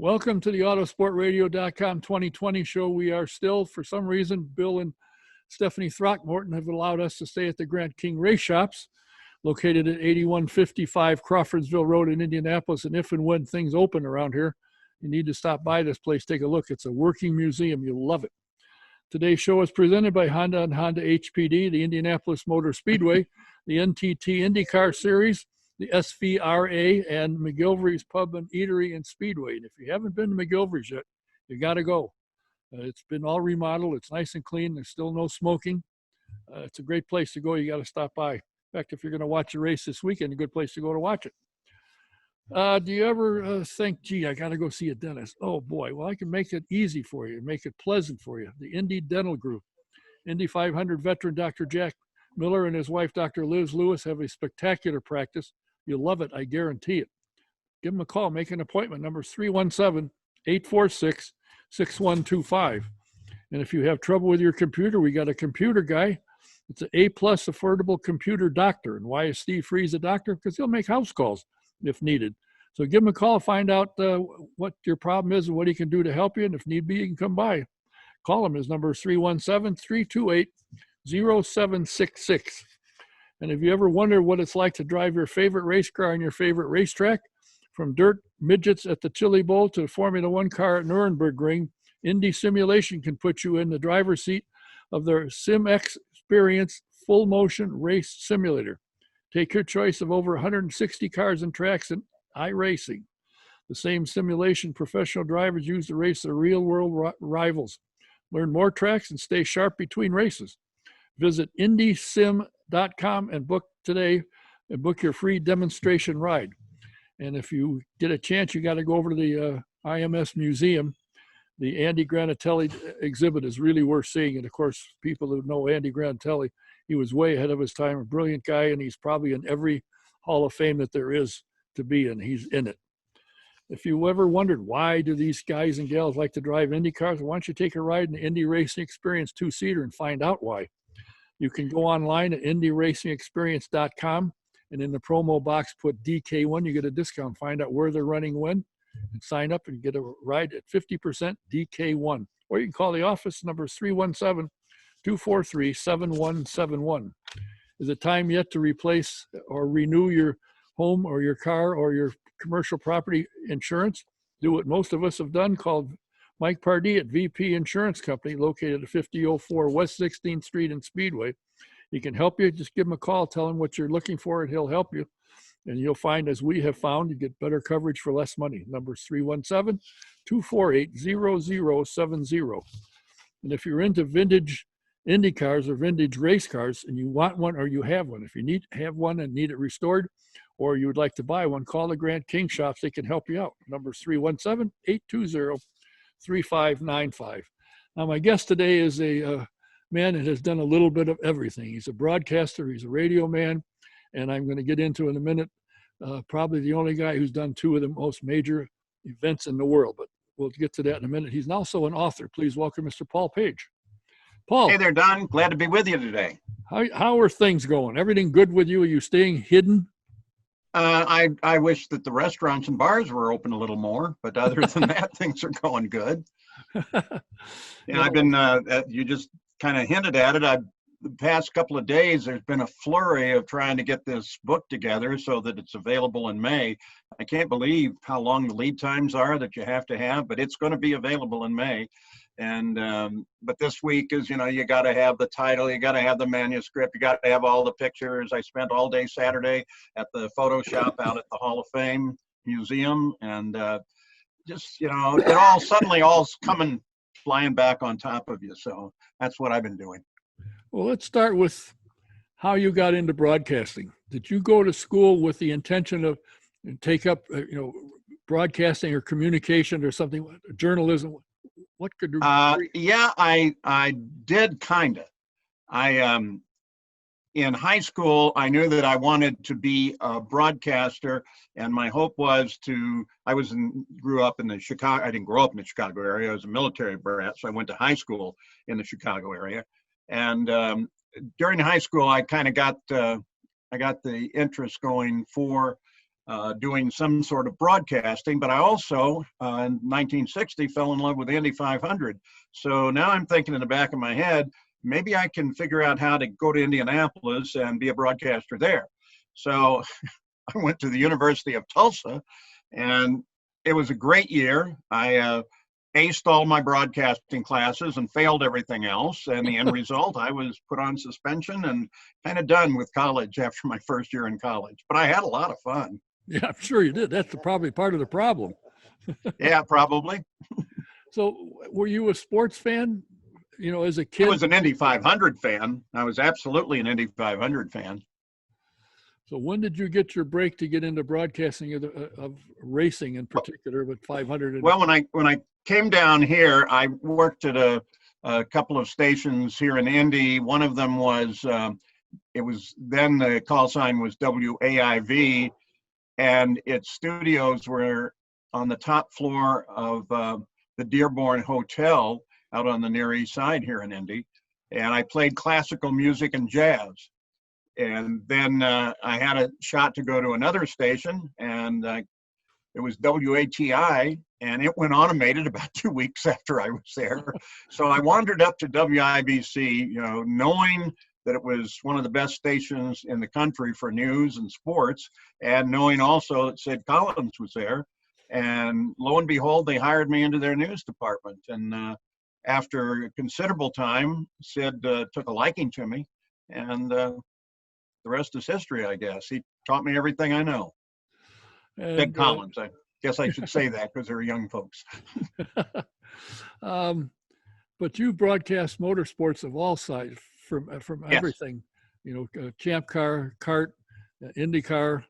Welcome to the Autosportradio.com 2020 show. We are still, for some reason, Bill and Stephanie Throckmorton have allowed us to stay at the Grant King Race Shops, located at 8155 Crawfordsville Road in Indianapolis. And if and when things open around here, you need to stop by this place, take a look. It's a working museum. You'll love it. Today's show is presented by Honda and Honda HPD, the Indianapolis Motor Speedway, the NTT IndyCar Series, the SVRA, and McGilvery's Pub and Eatery and Speedway. And if you haven't been to McGilvery's yet, you got to go. It's been all remodeled. It's nice and clean. There's still no smoking. It's a great place to go. You got to stop by. In fact, if you're going to watch a race this weekend, a good place to go to watch it. Do you ever think, gee, I got to go see a dentist? Oh, boy. Well, I can make it easy for you, make it pleasant for you. The Indy Dental Group. Indy 500 veteran Dr. Jack Miller and his wife, Dr. Liz Lewis, have a spectacular practice. You'll love it. I guarantee it. Give them a call. Make an appointment. Number is 317-846-6125. And if you have trouble with your computer, we got a computer guy. It's an A-plus affordable computer doctor. And why is Steve Freeze a doctor? Because he'll make house calls if needed. So give him a call. Find out what your problem is and what he can do to help you. And if need be, you can come by. Call him. His number is 317-328-0766. And if you ever wonder what it's like to drive your favorite race car on your favorite racetrack, from dirt midgets at the Chili Bowl to Formula One car at Nürburgring, Indy Simulation can put you in the driver's seat of their SimX Experience full motion race simulator. Take your choice of over 160 cars and tracks in iRacing. The same simulation professional drivers use to race their real-world rivals. Learn more tracks and stay sharp between races. Visit IndySim.com and book today and book your free demonstration ride. And if you get a chance, you got to go over to the IMS Museum. The Andy Granatelli exhibit is really worth seeing. And of course, people who know Andy Granatelli, he was way ahead of his time, a brilliant guy, and he's probably in every Hall of Fame that there is to be in. He's in it. If you ever wondered why do these guys and gals like to drive Indy cars, why don't you take a ride in the Indy Racing Experience two-seater and find out why. You can go online at indyracingexperience.com, and in the promo box put DK1. You get a discount. Find out where they're running when, and sign up and get a ride at 50% DK1. Or you can call the office. Number is 317-243-7171. Is it time yet to replace or renew your home or your car or your commercial property insurance? Do what most of us have done. Called Mike Pardee at VP Insurance Company, located at 5004 West 16th Street in Speedway. He can help you. Just give him a call. Tell him what you're looking for, and he'll help you. And you'll find, as we have found, you get better coverage for less money. Number is 317-248-0070. And if you're into vintage Indy cars or vintage race cars and you want one or you have one, if you have one and need it restored, or you would like to buy one, call the Grant King Shops. They can help you out. Number is 317-820-3595. Now, my guest today is a man that has done a little bit of everything. He's a broadcaster. He's a radio man. And I'm going to get into in a minute, probably the only guy who's done two of the most major events in the world. But we'll get to that in a minute. He's also an author. Please welcome Mr. Paul Page. Paul. Hey there, Don. Glad to be with you today. How are things going? Everything good with you? Are you staying hidden? I wish that the restaurants and bars were open a little more, but other than that, things are going good. And I've been, you just kind of hinted at it. The past couple of days, there's been a flurry of trying to get this book together so that it's available in May. I can't believe how long the lead times are that you have to have, but it's going to be available in May. And but this week is, you got to have the title, you got to have the manuscript, you got to have all the pictures. I spent all day Saturday at the photo shop out at the Hall of Fame Museum, and just it all suddenly all's coming flying back on top of you. So that's what I've been doing. Well, let's start with how you got into broadcasting. Did you go to school with the intention of take up broadcasting or communication or something, journalism? What could you yeah, I did kind of. In high school, I knew that I wanted to be a broadcaster, and my hope was grew up in the Chicago. I didn't grow up in the Chicago area. I was a military brat, so I went to high school in the Chicago area. And during high school, I kind of got the interest going for doing some sort of broadcasting, but I also, in 1960, fell in love with the Indy 500. So now I'm thinking in the back of my head, maybe I can figure out how to go to Indianapolis and be a broadcaster there. So I went to the University of Tulsa, and it was a great year. I aced all my broadcasting classes and failed everything else. And the end result, I was put on suspension and kind of done with college after my first year in college. But I had a lot of fun. Yeah, I'm sure you did. That's probably part of the problem. Yeah, probably. So were you a sports fan, as a kid? I was an Indy 500 fan. I was absolutely an Indy 500 fan. So when did you get your break to get into broadcasting of racing in particular, but 500? Well, when I came down here, I worked at a couple of stations here in Indy. One of them was, it was then the call sign was WAIV, and its studios were on the top floor of the Dearborn Hotel out on the Near East Side here in Indy. And I played classical music and jazz. And then I had a shot to go to another station, and it was WATI, and it went automated about 2 weeks after I was there. So I wandered up to WIBC, knowing that it was one of the best stations in the country for news and sports, and knowing also that Sid Collins was there. And lo and behold, they hired me into their news department. And after considerable time, Sid took a liking to me, and the rest is history, I guess. He taught me everything I know. Sid Collins, I guess I should say that because they're young folks. But you broadcast motorsports of all sides, from Yes. everything, Champ Car, Kart, IndyCar.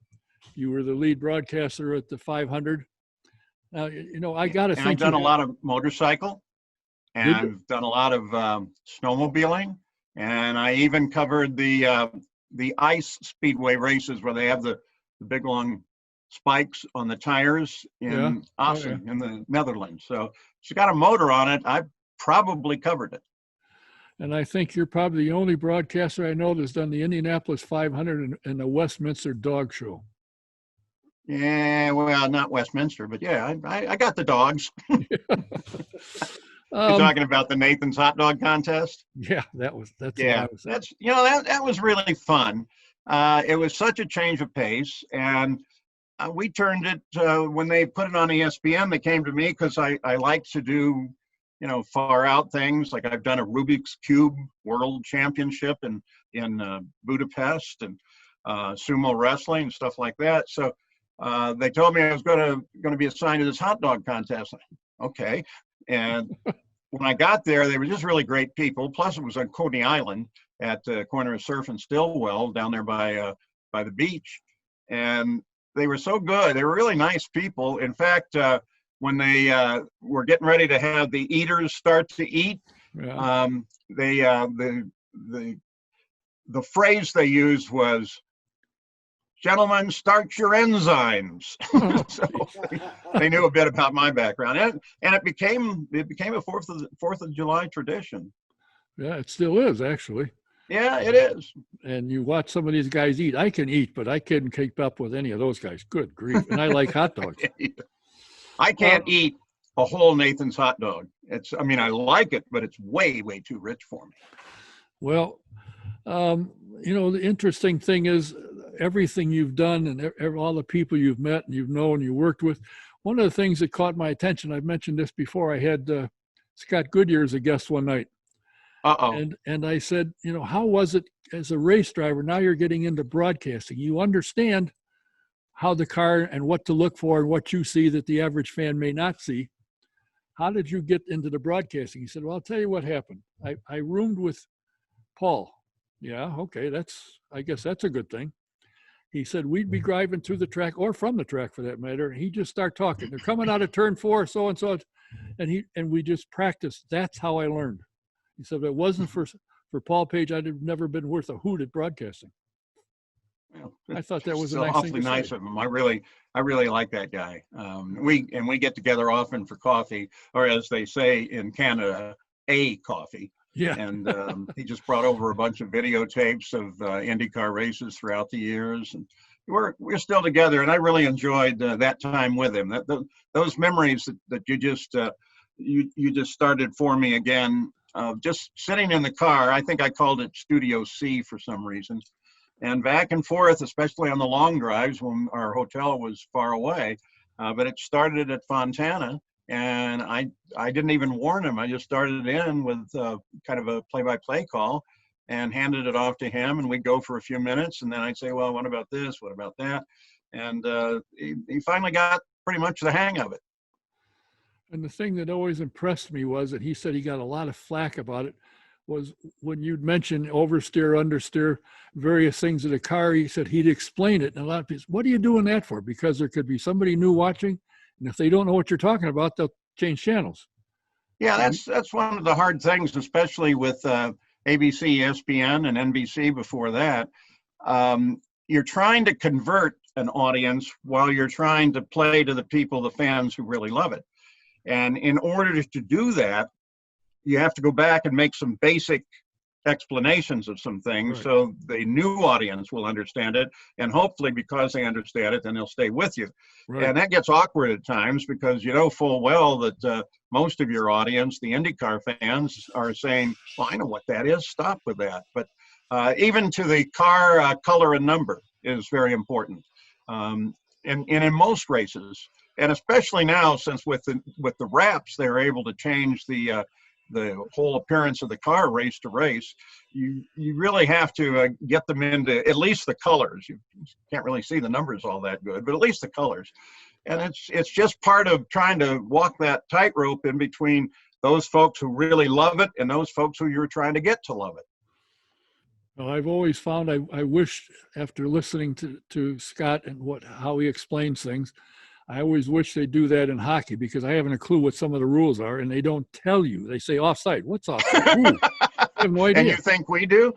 You were the lead broadcaster at the 500. Now, I got to think. I've done a lot of motorcycle, and I've done a lot of snowmobiling, and I even covered the ice speedway races where they have the big long spikes on the tires in Assen, in the Netherlands. So she's got a motor on it. I probably covered it. And I think you're probably the only broadcaster I know that's done the Indianapolis 500 and the Westminster Dog Show. Yeah, well, not Westminster, but yeah, I got the dogs. You're talking about the Nathan's hot dog contest? Yeah, that's yeah. That's that was really fun. It was such a change of pace, and we turned it when they put it on ESPN. They came to me because I like to do far out things. Like I've done a Rubik's Cube World Championship in Budapest, and sumo wrestling and stuff like that. So they told me I was going to be assigned to this hot dog contest. Okay, and when I got there, they were just really great people. Plus, it was on Coney Island at the corner of Surf and Stillwell down there by the beach, and they were so good. They were really nice people. In fact, when they were getting ready to have the eaters start to eat, the phrase they used was, "Gentlemen, start your enzymes." So they knew a bit about my background, and it became a Fourth of July tradition. Yeah, it still is, actually. Yeah, it is. And you watch some of these guys eat. I can eat, but I couldn't keep up with any of those guys. Good grief! And I like hot dogs. I can't eat a whole Nathan's hot dog. I like it, but it's way, way too rich for me. Well, the interesting thing is everything you've done and all the people you've met and you've known, you worked with. One of the things that caught my attention, I've mentioned this before, I had Scott Goodyear as a guest one night. And I said, how was it as a race driver? Now you're getting into broadcasting. You understand how the car and what to look for and what you see that the average fan may not see. How did you get into the broadcasting? He said, well, I'll tell you what happened. I roomed with Paul. Yeah, okay, I guess that's a good thing. He said, we'd be driving to the track or from the track for that matter. And he'd just start talking. They're coming out of turn 4, so-and-so. And we just practiced. That's how I learned. He said, if it wasn't for Paul Page, I'd have never been worth a hoot at broadcasting. Well, I thought that was a nice awfully thing to nice say. of him. I really like that guy. We get together often for coffee, or as they say in Canada, a coffee. Yeah. And he just brought over a bunch of videotapes of IndyCar races throughout the years, and we're still together, and I really enjoyed that time with him. Those memories that you just started for me again, just sitting in the car. I think I called it Studio C for some reason, and back and forth, especially on the long drives when our hotel was far away. But it started at Fontana, and I didn't even warn him. I just started in with kind of a play-by-play call and handed it off to him, and we'd go for a few minutes, and then I'd say, well, what about this? What about that? And he finally got pretty much the hang of it. And the thing that always impressed me was that he said he got a lot of flack about it was when you'd mention oversteer, understeer, various things in the car, he said he'd explain it. And a lot of people, what are you doing that for? Because there could be somebody new watching, and if they don't know what you're talking about, they'll change channels. Yeah, that's one of the hard things, especially with ABC, ESPN, and NBC before that. You're trying to convert an audience while you're trying to play to the people, the fans who really love it. And in order to do that, you have to go back and make some basic explanations of some things, right, so the new audience will understand it. And hopefully because they understand it, then they'll stay with you. Right. And that gets awkward at times because you know full well that most of your audience, the IndyCar fans, are saying, well, I know what that is. Stop with that. But even to the car color and number is very important. And in most races, and especially now, since with the wraps, they're able to change the whole appearance of the car race to race. You really have to get them into at least the colors. You can't really see the numbers all that good, but at least the colors. And it's just part of trying to walk that tightrope in between those folks who really love it and those folks who you're trying to get to love it. Well, I've always found I wish, after listening to Scott and how he explains things, I always wish they do that in hockey, because I haven't a clue what some of the rules are, and they don't tell you. They say offside. What's offside? Ooh, I have no idea. And you think we do?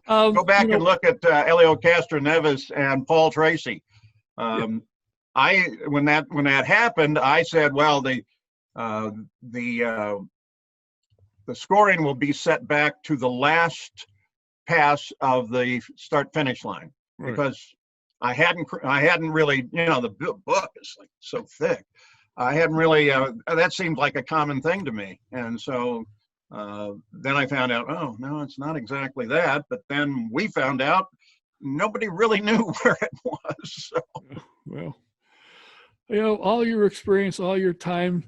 Go back and look at Elio Castroneves and Paul Tracy. When that happened, I said, well, the scoring will be set back to the last pass of the start-finish line, right, because I hadn't really, the book is like so thick. I hadn't really, that seemed like a common thing to me. And so then I found out, oh, no, it's not exactly that. But then we found out nobody really knew where it was. So. Well, all your experience, all your time,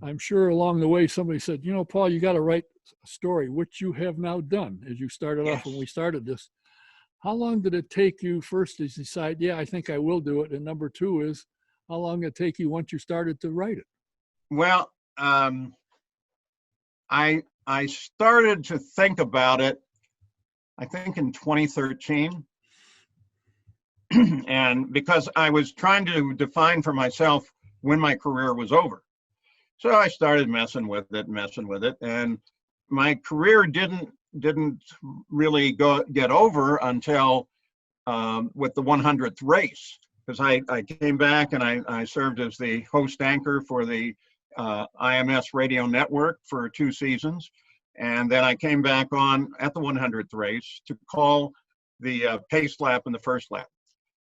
I'm sure along the way somebody said, Paul, you got to write a story, which you have now done as you started off when we started this. How long did it take you first to decide, yeah, I think I will do it? And number two is, how long did it take you once you started to write it? Well, I started to think about it, I think in 2013. And because I was trying to define for myself when my career was over. So I started messing with it. And my career didn't really get over until with the 100th race, because I came back and I served as the host anchor for the IMS radio network for 2 seasons. And then I came back on at the 100th race to call the pace lap and the first lap,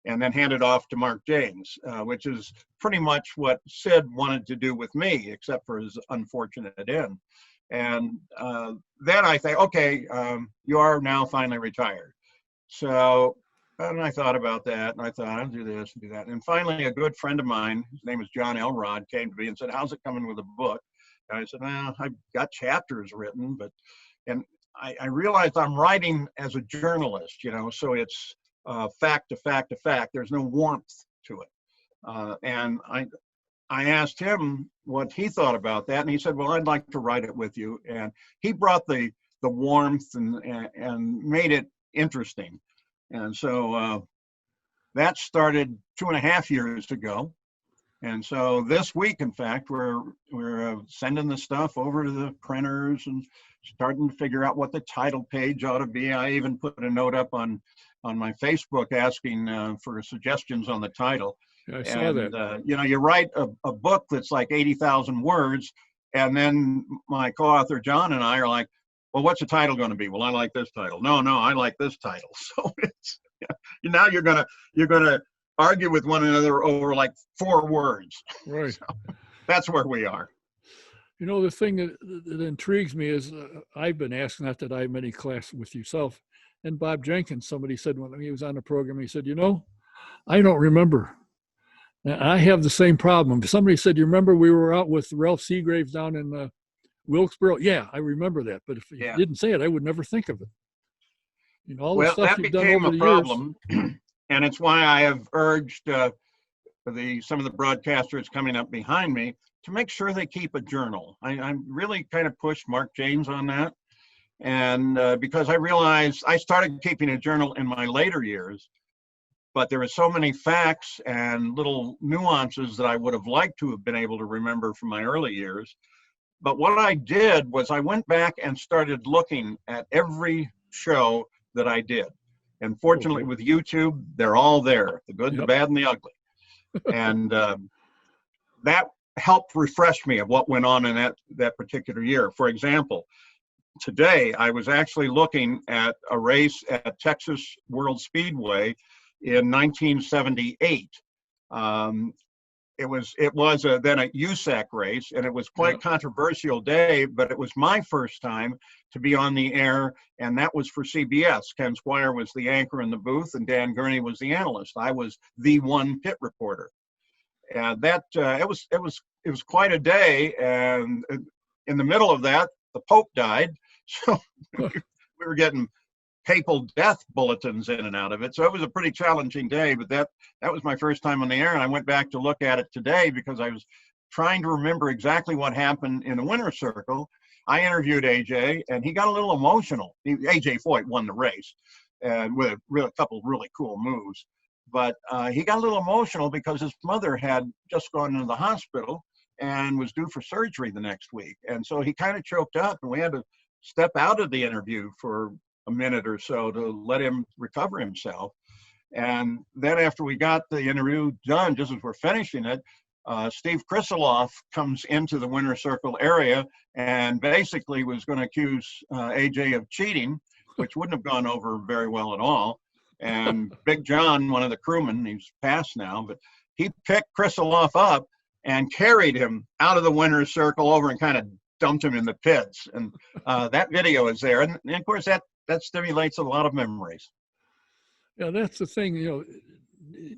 and then hand it off to Mark James, which is pretty much what Sid wanted to do with me, except for his unfortunate end. And then I think, okay, you are now finally retired. So, and I thought about that, and I thought, I'll do this and do that. And finally, a good friend of mine, his name is John Elrod, came to me and said, how's it coming with a book? And I said, well, I've got chapters written, and I realized I'm writing as a journalist, so it's fact to fact to fact. There's no warmth to it. And I asked him what he thought about that, and he said, well, I'd like to write it with you. And he brought the warmth and made it interesting. And so that started 2.5 years ago. And so this week, in fact, we're sending the stuff over to the printers and starting to figure out what the title page ought to be. I even put a note up on my Facebook asking for suggestions on the title. I saw that. You write a book that's like 80,000 words, and then my co-author John and I are like, well, what's the title going to be? Well, I like this title. No, I like this title. So it's, now you're gonna argue with one another over like 4 words. Right. So that's where we are. You know, the thing that intrigues me is I've been asked, not that I have many classes with yourself, and Bob Jenkins, somebody said when he was on the program, he said, you know, I don't remember. I have the same problem. Somebody said, you remember we were out with Ralph Seagraves down in Wilkesboro? Yeah, I remember that. But if you didn't say it, I would never think of it. You know, all the stuff that you've done became over a the problem. years. And it's why I have urged some of the broadcasters coming up behind me to make sure they keep a journal. I really kind of pushed Mark James on that. And because I realized I started keeping a journal in my later years, but there were so many facts and little nuances that I would have liked to have been able to remember from my early years. But what I did was I went back and started looking at every show that I did. And fortunately with YouTube, they're all there, the good, the bad, and the ugly. And that helped refresh me of what went on in that particular year. For example, today I was actually looking at a race at Texas World Speedway in 1978. It was then a USAC race, and it was quite a controversial day, but it was my first time to be on the air, and that was for CBS. Ken Squire was the anchor in the booth, and Dan Gurney was the analyst. I was the one pit reporter, and that it was quite a day. And in the middle of that, the Pope died, so we were getting papal death bulletins in and out of it. So it was a pretty challenging day, but that was my first time on the air. And I went back to look at it today because I was trying to remember exactly what happened in the winner's circle. I interviewed AJ, and he got a little emotional. AJ Foyt won the race with a couple really cool moves. But he got a little emotional because his mother had just gone into the hospital and was due for surgery the next week. And so he kind of choked up, and we had to step out of the interview for a minute or so to let him recover himself. And then after we got the interview done, just as we're finishing it, Steve Krisiloff comes into the winner's circle area and basically was going to accuse AJ of cheating, which wouldn't have gone over very well at all. And Big John, one of the crewmen, he's passed now, but he picked Krisiloff up and carried him out of the winner's circle over and kind of dumped him in the pits. And that video is there. And of course, that stimulates a lot of memories. Yeah, that's the thing, you know,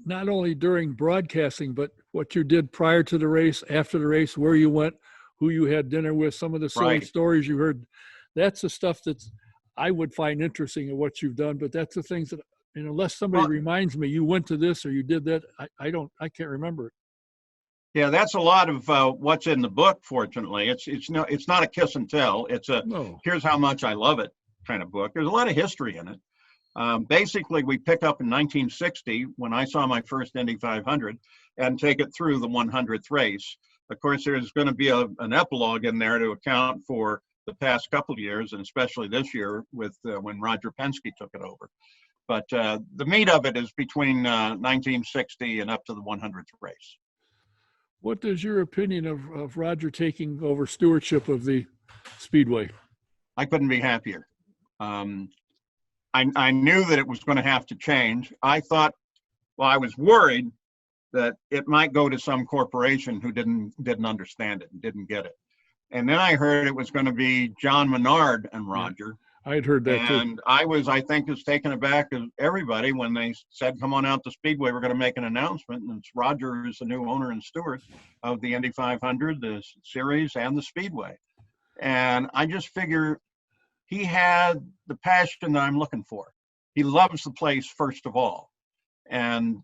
not only during broadcasting, but what you did prior to the race, after the race, where you went, who you had dinner with, some of the silly stories you heard. That's the stuff that I would find interesting in what you've done. But that's the things that, you know, unless somebody reminds me you went to this or you did that, I can't remember it. Yeah, that's a lot of what's in the book. Fortunately, it's not a kiss and tell. It's a here's how much I love it kind of book. There's a lot of history in it. Basically, we pick up in 1960 when I saw my first Indy 500 and take it through the 100th race. Of course, there's going to be an epilogue in there to account for the past couple of years, and especially this year with when Roger Penske took it over. But the meat of it is between 1960 and up to the 100th race. What is your opinion of Roger taking over stewardship of the Speedway? I couldn't be happier. I knew that it was going to have to change. I was worried that it might go to some corporation who didn't understand it and didn't get it. And then I heard it was going to be John Menard and Roger. I'd heard that too. And I think, as taken aback as everybody when they said, come on out to Speedway, we're going to make an announcement. And it's Roger is the new owner and steward of the Indy 500, the series, and the Speedway. And I just figure he had the passion that I'm looking for. He loves the place, first of all. And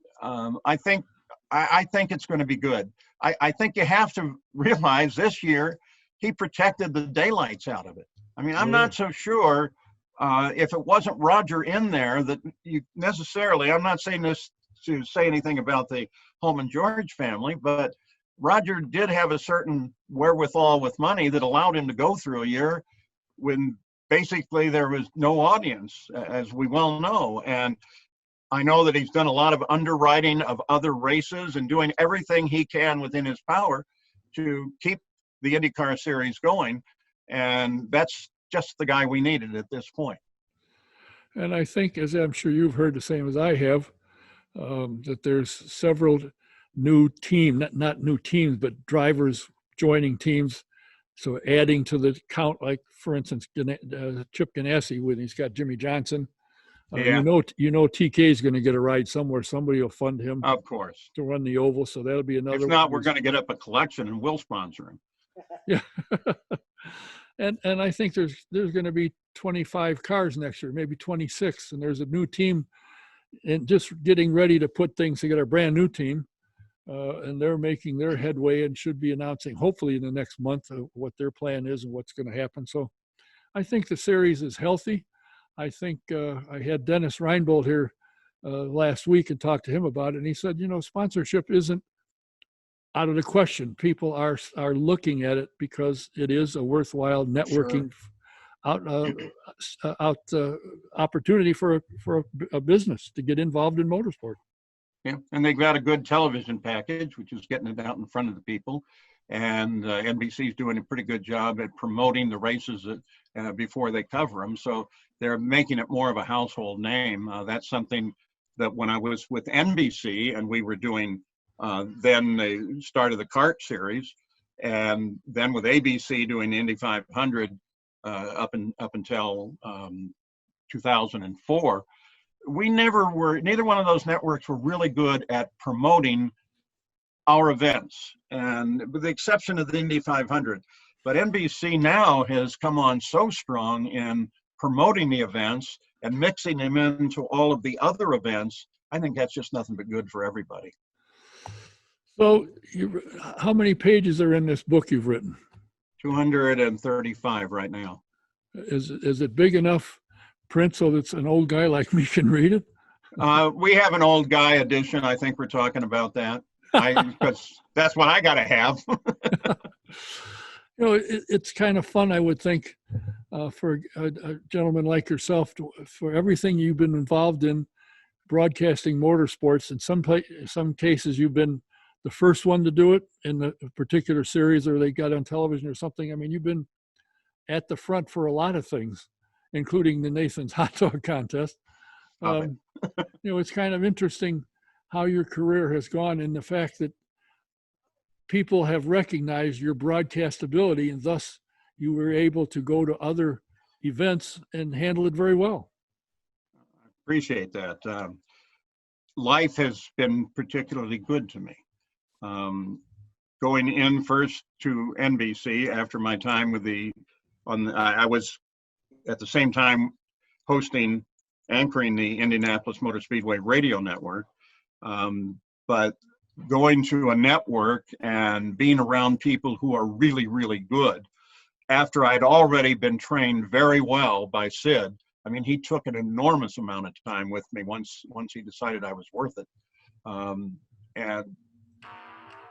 I think it's going to be good. I think you have to realize this year, he protected the daylights out of it. I mean, I'm not so sure if it wasn't Roger in there that you necessarily, I'm not saying this to say anything about the Holman George family, but Roger did have a certain wherewithal with money that allowed him to go through a year when basically there was no audience, as we well know. And I know that he's done a lot of underwriting of other races and doing everything he can within his power to keep the IndyCar series going. And that's just the guy we needed at this point. And I think, as I'm sure you've heard the same as I have, that there's several new team, not new teams, but drivers joining teams. So adding to the count, like for instance, Chip Ganassi, when he's got Jimmy Johnson. Yeah. You know, TK is going to get a ride somewhere. Somebody will fund him, of course, to run the oval. So that'll be another. If not, we're going to get up a collection and we'll sponsor him. Yeah. and I think there's going to be 25 cars next year, maybe 26, and there's a new team, and just getting ready to put things together, a brand new team, and they're making their headway and should be announcing hopefully in the next month what their plan is and what's going to happen. So I think the series is healthy. I think I had Dennis Reinbold here last week and talked to him about it, and he said, you know, sponsorship isn't out of the question. People are looking at it because it is a worthwhile networking opportunity for a business to get involved in motorsport. Yeah, and they've got a good television package, which is getting it out in front of the people. And NBC is doing a pretty good job at promoting the races before they cover them. So they're making it more of a household name. That's something that when I was with NBC and we were doing then the start of the kart series, and then with ABC doing the Indy 500 up until 2004, neither one of those networks were really good at promoting our events, and with the exception of the Indy 500. But NBC now has come on so strong in promoting the events and mixing them into all of the other events. I think that's just nothing but good for everybody. So how many pages are in this book you've written? 235 right now. Is it big enough print so that an old guy like me can read it? We have an old guy edition. I think we're talking about that. Because that's what I got to have. You know, it's kind of fun, I would think, for a gentleman like yourself, for everything you've been involved in, broadcasting motorsports. In some cases, you've been the first one to do it in a particular series, or they got on television or something. I mean, you've been at the front for a lot of things, including the Nathan's hot dog contest. You know, it's kind of interesting how your career has gone, in the fact that people have recognized your broadcast ability, and thus you were able to go to other events and handle it very well. I appreciate that. Life has been particularly good to me. Going in first to NBC after my time with I was at the same time anchoring the Indianapolis Motor Speedway radio network. But going to a network and being around people who are really, really good, after I'd already been trained very well by Sid. I mean, he took an enormous amount of time with me once he decided I was worth it. And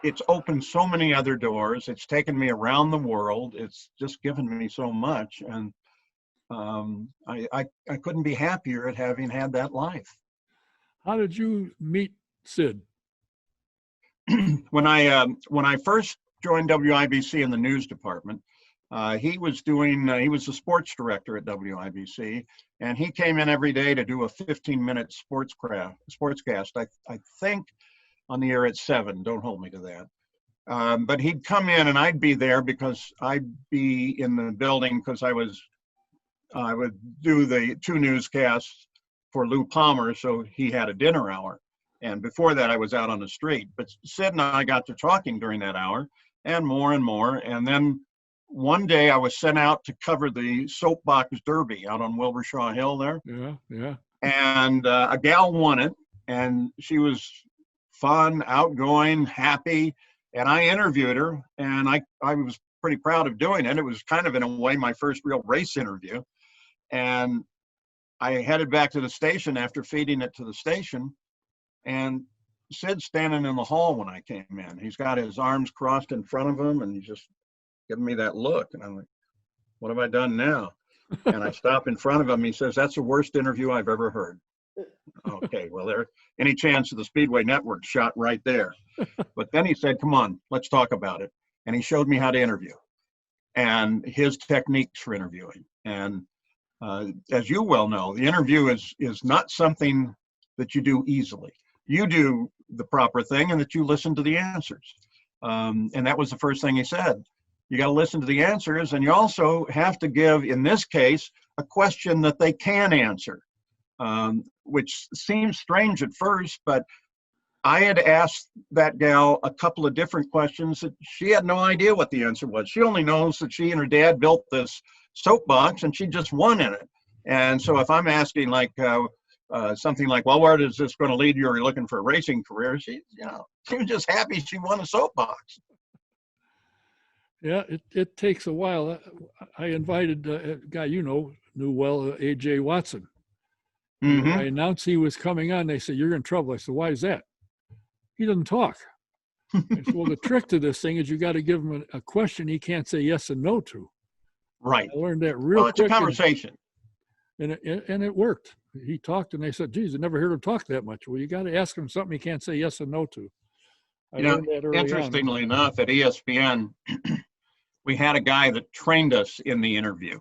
it's opened so many other doors. It's taken me around the world. It's just given me so much. And I couldn't be happier at having had that life. How did you meet Sid? When I first joined WIBC in the news department, he was the sports director at WIBC, and he came in every day to do a 15-minute sportscast. I think on the air at 7. Don't hold me to that. But he'd come in and I'd be there because I'd be in the building because I would do the 2 newscasts for Lou Palmer, so he had a dinner hour. And before that, I was out on the street. But Sid and I got to talking during that hour, and more. And then one day I was sent out to cover the soapbox derby out on Wilbur-Shaw Hill there. Yeah. And a gal won it, and she was fun, outgoing, happy. And I interviewed her, and I was pretty proud of doing it. It was kind of, in a way, my first real race interview. And I headed back to the station after feeding it to the station. And Sid's standing in the hall when I came in. He's got his arms crossed in front of him, and he's just giving me that look. And I'm like, what have I done now? And I stop in front of him. He says, that's the worst interview I've ever heard. Okay, well, any chance of the Speedway Network shot right there. But then he said, come on, let's talk about it. And he showed me how to interview. and his techniques for interviewing. And as you well know, the interview is not something that you do easily. You do the proper thing and that you listen to the answers. And that was the first thing he said. You got to listen to the answers, and you also have to give, in this case, a question that they can answer, which seems strange at first, but I had asked that gal a couple of different questions that she had no idea what the answer was. She only knows that she and her dad built this soapbox and she just won in it. And so if I'm asking like something like, well, where is this going to lead you? Are you looking for a racing career? She was just happy she won a soapbox. Yeah, it takes a while. I invited a guy knew well, A.J. Watson. Mm-hmm. I announced he was coming on. They said, you're in trouble. I said, why is that? He doesn't talk. I said, well, the trick to this thing is you got to give him a question he can't say yes and no to. Right. I learned that real quick. Well, it's a conversation. And it worked. He talked, and they said, geez, I never heard him talk that much. Well, you got to ask him something he can't say yes and no to. I learned that early interestingly enough, at ESPN, we had a guy that trained us in the interview.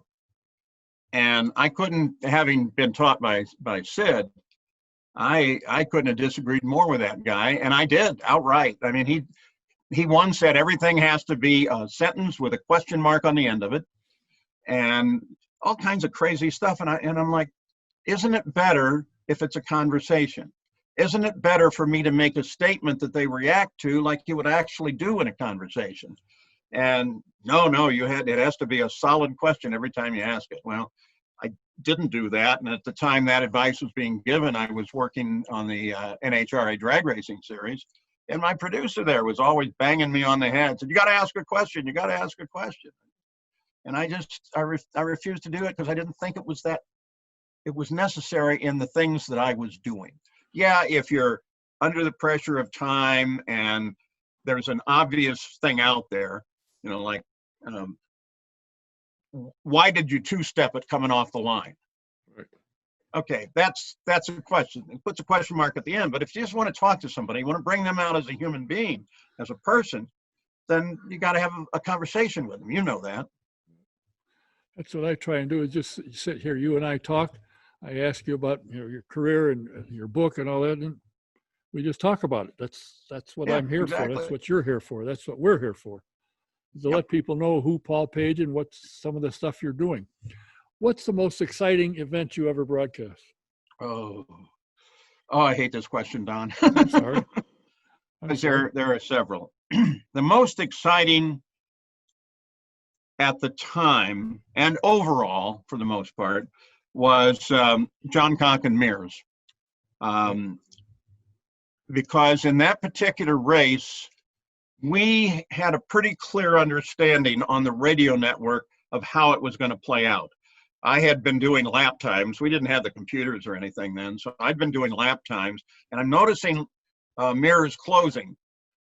And I couldn't, having been taught by Sid, I couldn't have disagreed more with that guy, and I did outright. I mean, he once said everything has to be a sentence with a question mark on the end of it, and all kinds of crazy stuff. And I'm like, isn't it better if it's a conversation? Isn't it better for me to make a statement that they react to like you would actually do in a conversation? And no, it has to be a solid question every time you ask it. Well, I didn't do that. And at the time that advice was being given, I was working on the NHRA drag racing series. And my producer there was always banging me on the head, said, you got to ask a question. You got to ask a question. And I refused to do it because I didn't think it was necessary in the things that I was doing. Yeah, if you're under the pressure of time and there's an obvious thing out there, like, why did you two-step it coming off the line? Right. Okay, that's a question. It puts a question mark at the end. But if you just want to talk to somebody, you want to bring them out as a human being, as a person, then you got to have a conversation with them. You know that. That's what I try and do, is just sit here. You and I talk. I ask you about your career and your book and all that, and we just talk about it. That's what I'm here for. That's what you're here for. That's what we're here for, to let people know who Paul Page and what's some of the stuff you're doing. What's the most exciting event you ever broadcast? Oh, I hate this question, Don. I'm sorry. Because there are several. The most exciting at the time and overall, for the most part, was John Cock and Mears. Because in that particular race, we had a pretty clear understanding on the radio network of how it was going to play out. I had been doing lap times. We didn't have the computers or anything then, so I'd been doing lap times, and I'm noticing Mears closing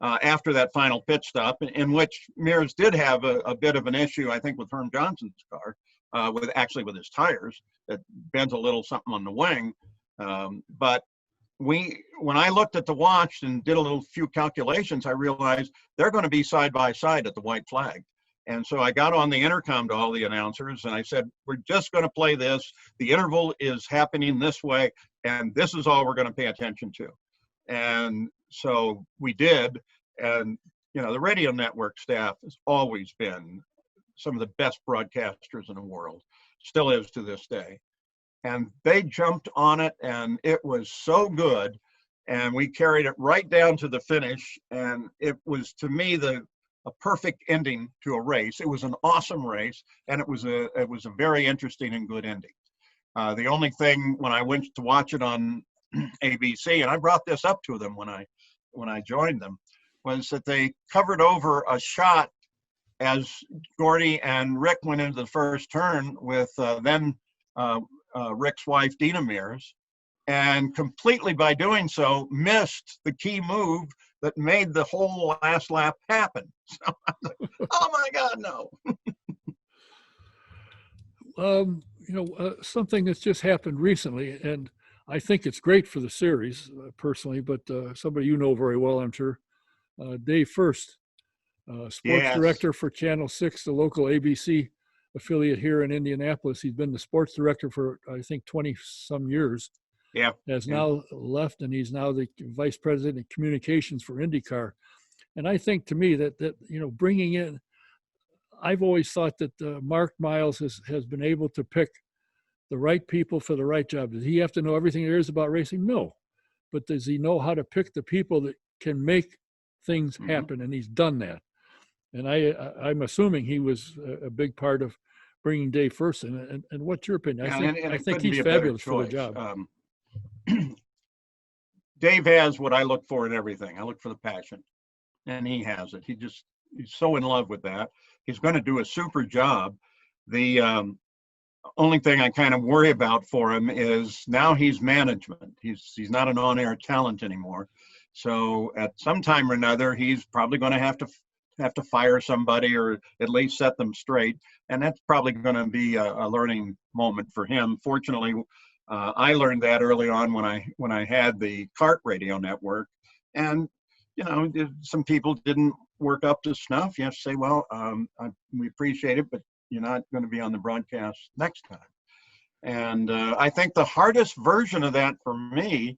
after that final pit stop, in which Mears did have a bit of an issue, I think, with Herm Johnson's car, with his tires, that bends a little something on the wing. But when I looked at the watch and did a few calculations, I realized they're going to be side by side at the white flag. And so I got on the intercom to all the announcers and I said, we're just going to play this. The interval is happening this way, and this is all we're going to pay attention to. And so we did. And, the radio network staff has always been some of the best broadcasters in the world, still is to this day. And they jumped on it, and it was so good. And we carried it right down to the finish. And it was, to me, a perfect ending to a race. It was an awesome race, and it was a very interesting and good ending. The only thing, when I went to watch it on ABC, and I brought this up to them when I joined them, was that they covered over a shot as Gordy and Rick went into the first turn with then Rick's wife, Dina Mears, and completely by doing so missed the key move that made the whole last lap happen. So I'm like, oh my God, no. Something that's just happened recently, and I think it's great for the series personally, but somebody very well, I'm sure, Dave First sports Yes. director for Channel 6, the local ABC affiliate here in Indianapolis. He's been the sports director for, I think, 20 some years. Yeah. Has Yeah. now left, and he's now the vice president of communications for IndyCar. And I think, to me, that bringing in, I've always thought that Mark Miles has been able to pick the right people for the right job. Does he have to know everything there is about racing? No. But does he know how to pick the people that can make things happen? And he's done that. And I'm assuming he was a big part of bringing Dave first in. And what's your opinion? I think he's fabulous for the job. Dave has what I look for in everything. I look for the passion, and he has it. He's so in love with that. He's going to do a super job. The only thing I kind of worry about for him is now he's management. He's not an on-air talent anymore. So at some time or another, he's probably going to have to fire somebody or at least set them straight. And that's probably going to be a learning moment for him. Fortunately, I learned that early on when I had the CART radio network. And, some people didn't work up to snuff. You have to say, well, we appreciate it, but you're not going to be on the broadcast next time. And I think the hardest version of that for me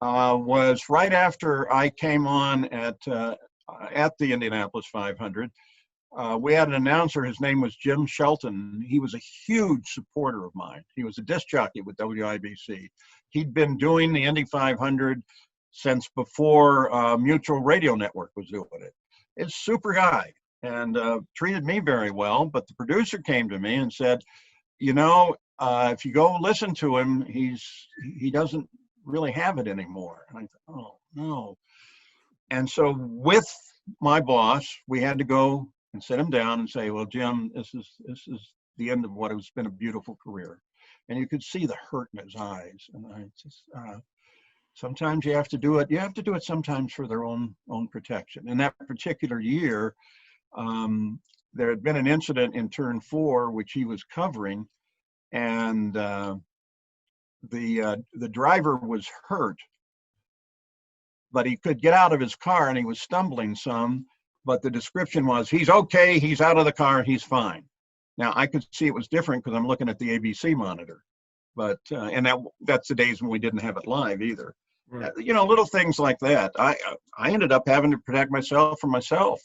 was right after I came on at the Indianapolis 500. We had an announcer. His name was Jim Shelton. He was a huge supporter of mine. He was a disc jockey with WIBC. He'd been doing the Indy 500 since before Mutual Radio Network was doing it. It's a super guy and treated me very well. But the producer came to me and said, if you go listen to him, he doesn't really have it anymore. And I thought, oh, no. And so with my boss, we had to go and sit him down and say, well, Jim, this is the end of what has been a beautiful career. And you could see the hurt in his eyes. And I just, sometimes you have to do it. You have to do it sometimes for their own protection. In that particular year, there had been an incident in turn 4, which he was covering, and the driver was hurt, but he could get out of his car and he was stumbling some, but the description was, he's okay, he's out of the car, he's fine. Now I could see it was different because I'm looking at the ABC monitor, but and that's the days when we didn't have it live either. Right. Little things like that. I ended up having to protect myself from myself.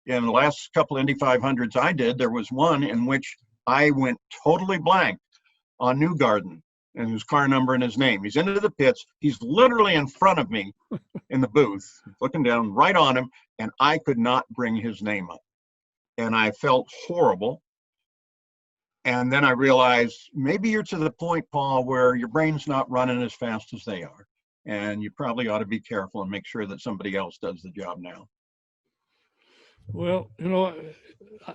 In the last couple Indy 500s I did, there was one in which I went totally blank on Newgarden and his car number and his name. He's into the pits. He's literally in front of me in the booth, looking down right on him, and I could not bring his name up. And I felt horrible. And then I realized maybe you're to the point, Paul, where your brain's not running as fast as they are. And you probably ought to be careful and make sure that somebody else does the job now. Well,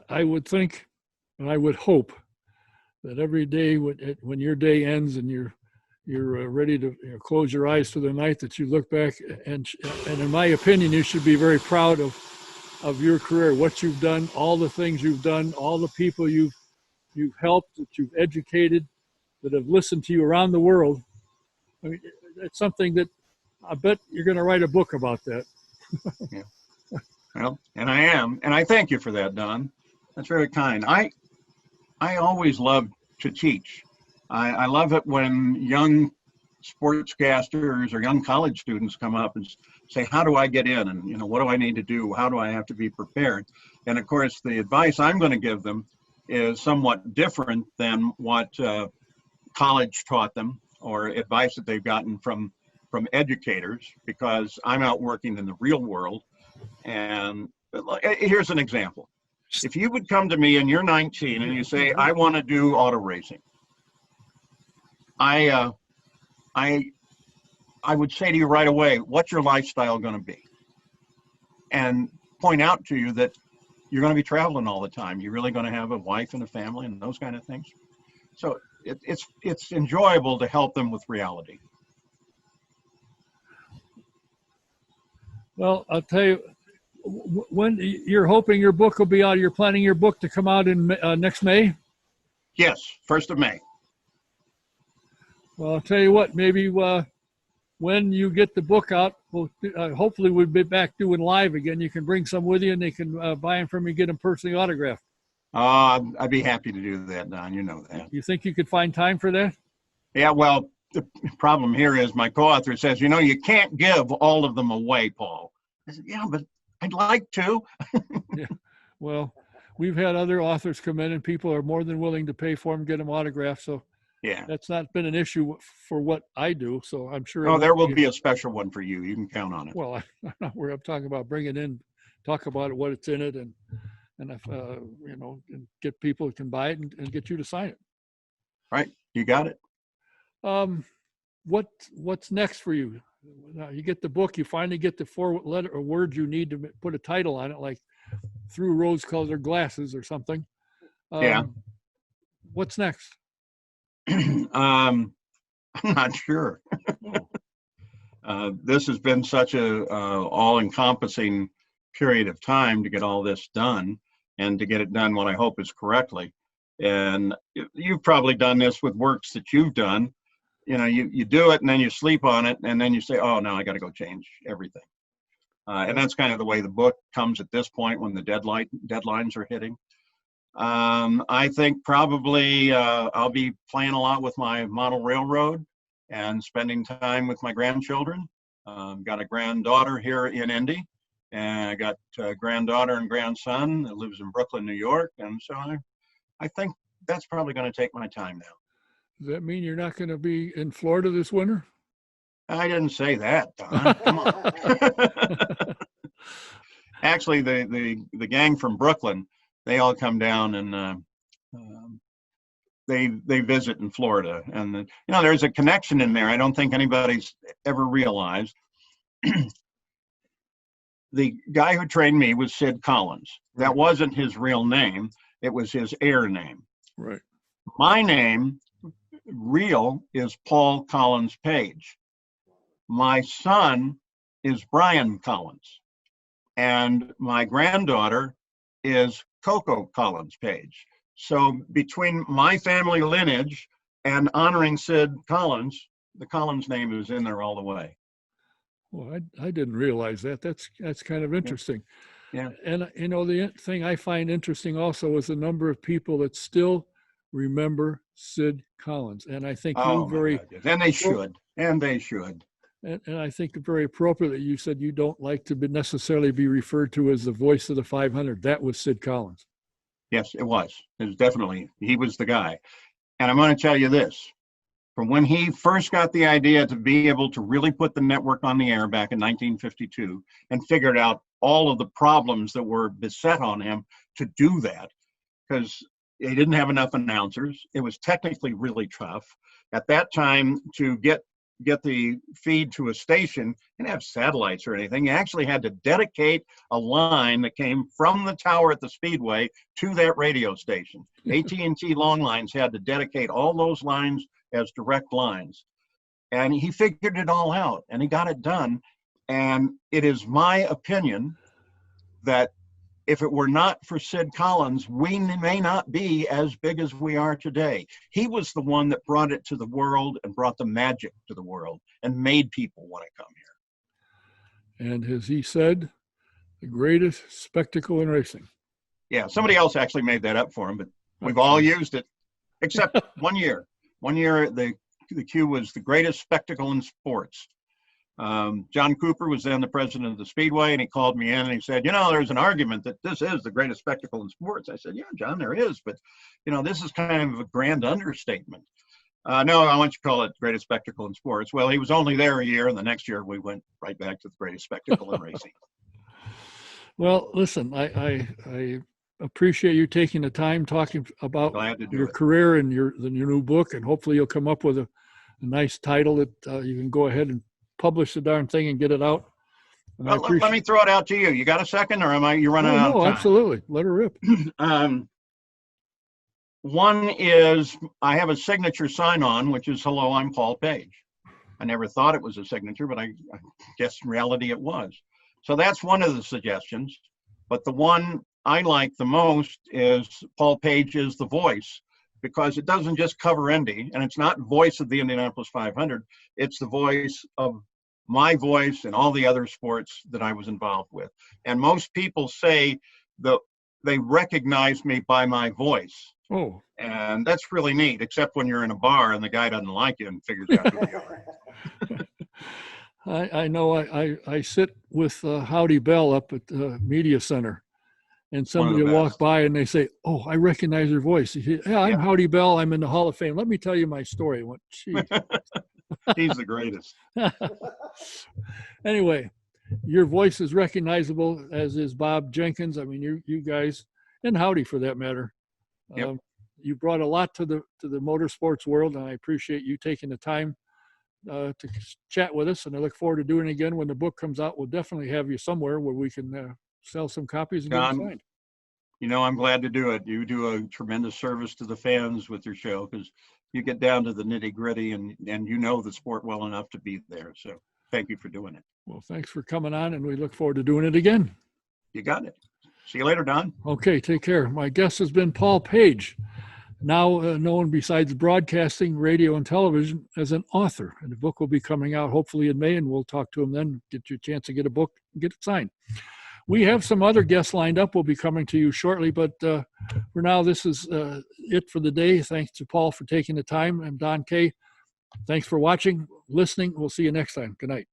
I would think, and I would hope that every day when your day ends and you're ready to close your eyes for the night, that you look back and in my opinion, you should be very proud of your career, what you've done, all the things you've done, all the people you've helped, that you've educated, that have listened to you around the world. I mean, it's something that I bet you're going to write a book about that. Yeah. Well, and I am, and I thank you for that, Don. That's very kind. I always love to teach. I love it when young sportscasters or young college students come up and say, how do I get in? And, what do I need to do? How do I have to be prepared? And of course, the advice I'm going to give them is somewhat different than what college taught them or advice that they've gotten from educators, because I'm out working in the real world. And here's an example. If you would come to me and you're 19 and you say, I want to do auto racing, I would say to you right away, what's your lifestyle going to be? And point out to you that you're going to be traveling all the time. You're really going to have a wife and a family and those kind of things. So it's enjoyable to help them with reality. Well, I'll tell you, when you're hoping your book will be out, you're planning your book to come out in next May? Yes, 1st of May. Well, I'll tell you what, maybe when when you get the book out, hopefully we'll be back doing live again. You can bring some with you, and they can buy them from you, get them personally autographed. I'd be happy to do that, Don. You know that. You think you could find time for that? Yeah, well, the problem here is my co-author says, you can't give all of them away, Paul. I said, yeah, but I'd like to. Yeah. Well, we've had other authors come in, and people are more than willing to pay for them, get them autographed. So yeah, that's not been an issue for what I do. So I'm sure. Oh, there will be a special one for you. You can count on it. Well, I'm talking about bringing in, talk about it, what it's in it, and if and get people who can buy it and get you to sign it. Right, you got it. What's next for you? Now you get the book, you finally get the 4-letter or words you need to put a title on it, like Through Rose-Colored Glasses or something. Yeah. What's next? I'm not sure. This has been such a all-encompassing period of time to get all this done, and to get it done what I hope is correctly. And you've probably done this with works that you've done. You do it and then you sleep on it, and then you say, oh, no, I got to go change everything. And that's kind of the way the book comes at this point when the deadlines are hitting. I think probably I'll be playing a lot with my model railroad and spending time with my grandchildren. Got a granddaughter here in Indy, and I got a granddaughter and grandson that lives in Brooklyn, New York. And so I think that's probably going to take my time now. Does that mean you're not going to be in Florida this winter? I didn't say that, Don. Come on. Actually, the gang from Brooklyn, they all come down and they visit in Florida. And there's a connection in there I don't think anybody's ever realized. The guy who trained me was Sid Collins. That wasn't his real name. It was his air name. Right. My name, real, is Paul Collins Page. My son is Brian Collins. And my granddaughter is Coco Collins Page. So between my family lineage and honoring Sid Collins, the Collins name is in there all the way. Well, I didn't realize that. That's kind of interesting. Yeah. And the thing I find interesting also is the number of people that still remember Sid Collins. And I think and they should. And they should. And I think very appropriately you said you don't like to necessarily be referred to as the voice of the 500. That was Sid Collins. Yes, it was. It was definitely, he was the guy. And I'm going to tell you this. From when he first got the idea to be able to really put the network on the air back in 1952 and figured out all of the problems that were beset on him to do that, because he didn't have enough announcers. It was technically really tough. At that time, to get the feed to a station, you didn't have satellites or anything. You actually had to dedicate a line that came from the tower at the Speedway to that radio station. AT&T long lines had to dedicate all those lines as direct lines. And he figured it all out, and he got it done. And it is my opinion that if it were not for Sid Collins, we may not be as big as we are today. He was the one that brought it to the world and brought the magic to the world and made people want to come here. And as he said, the greatest spectacle in racing. Yeah, somebody else actually made that up for him, but we've all used it, except 1 year. 1 year, the cue was the greatest spectacle in sports. John Cooper was then the president of the Speedway, and he called me in and he said, there's an argument that this is the greatest spectacle in sports. I said, yeah, John, there is, but this is kind of a grand understatement. No, I want you to call it greatest spectacle in sports. Well, he was only there a year, and the next year we went right back to the greatest spectacle in racing. Well, listen, I appreciate you taking the time talking about your career and your new book, and hopefully you'll come up with a nice title that you can go ahead and publish the darn thing and get it out. Well, let me throw it out to you. You got a second, or you running out of time? No, absolutely. Let her rip. One is I have a signature sign-on, which is "Hello, I'm Paul Page." I never thought it was a signature, but I guess in reality it was. So that's one of the suggestions. But the one I like the most is Paul Page is the voice, because it doesn't just cover Indy, and it's not voice of the Indianapolis 500. It's the voice of my voice in all the other sports that I was involved with. And most people say they recognize me by my voice. Oh. And that's really neat, except when you're in a bar and the guy doesn't like you and figures out who you are. I know I sit with Howdy Bell up at the media center, and somebody will walk by and they say, "Oh, I recognize your voice." Yeah, I'm Howdy Bell. I'm in the Hall of Fame. Let me tell you my story. I went, "Gee." He's the greatest. Anyway, your voice is recognizable, as is Bob Jenkins. I mean, you guys, and Howdy for that matter. Yep. You brought a lot to the motorsports world, and I appreciate you taking the time to chat with us. And I look forward to doing it again when the book comes out. We'll definitely have you somewhere where we can sell some copies and get them signed. You know, I'm glad to do it. You do a tremendous service to the fans with your show, because you get down to the nitty gritty and you know the sport well enough to be there. So thank you for doing it. Well, thanks for coming on, and we look forward to doing it again. You got it. See you later, Don. Okay, take care. My guest has been Paul Page, now known besides broadcasting, radio, and television as an author. And the book will be coming out hopefully in May, and we'll talk to him then, get you a chance to get a book and get it signed. We have some other guests lined up. We'll be coming to you shortly, but for now, this is it for the day. Thanks to Paul for taking the time. I'm Don Kay. Thanks for watching, listening. We'll see you next time. Good night.